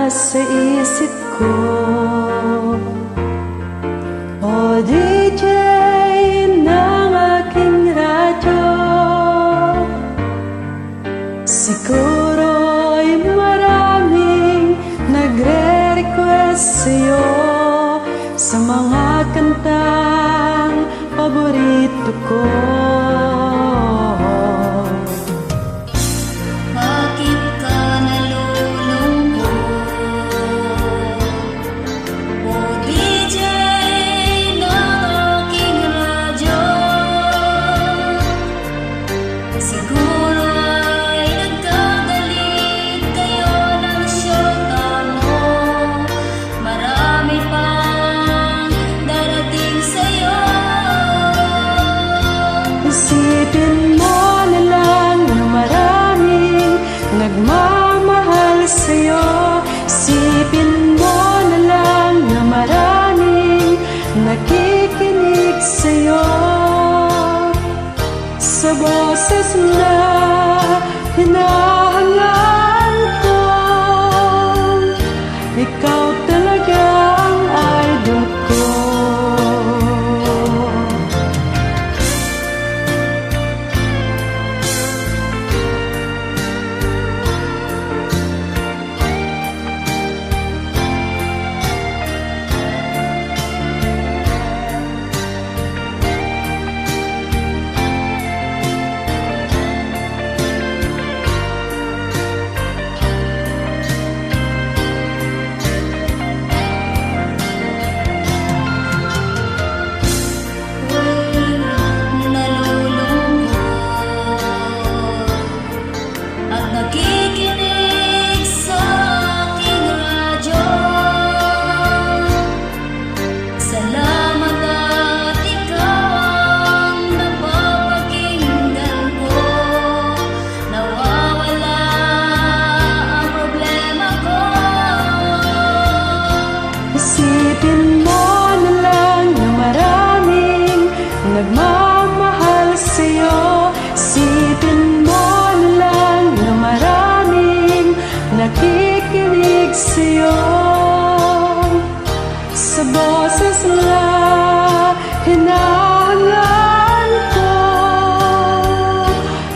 sa isip ko. O DJ ng aking radyo, siguro'y maraming nagre-request sa'yo sa mga kantang paborito ko. Bakit ka nalulungkot? O DJ ng aking radyo, siguro ay nagkagalit kayo ng syota mo. Marami pang darating sa'yo. Isipin mo na lang na maraming nagmamahal sa'yo. Isipin mo na lang na maraming nakikinig sa'yo. Sa boses na hinahangaan ko, ikaw talaga ang idol ko. Nakikinig sa aking radyo, salamat at ikaw ang napapakinggan ko. Nawawala ang problema ko. Isipin mo na lang na maraming nagmamahal sa'yo. Isipin mo na lang na maraming nakikinig sa'yo. Sa boses na hinahangaan ko,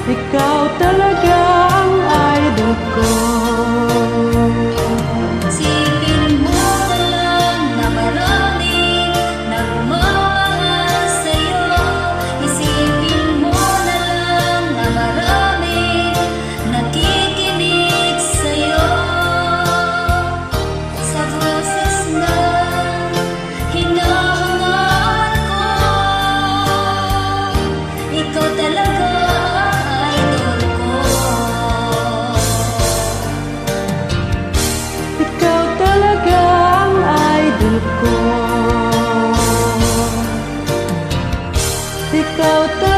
ikaw talaga ang idol ko. Isipin mo lang na maraming nagmamahal sa'yo. Isipin mo na lang na maraming nakikinig sa'yo. Sa boses na hinahangaan ko, ikaw talaga ang idol ko. Ikaw talaga ang idol ko. Ikaw talaga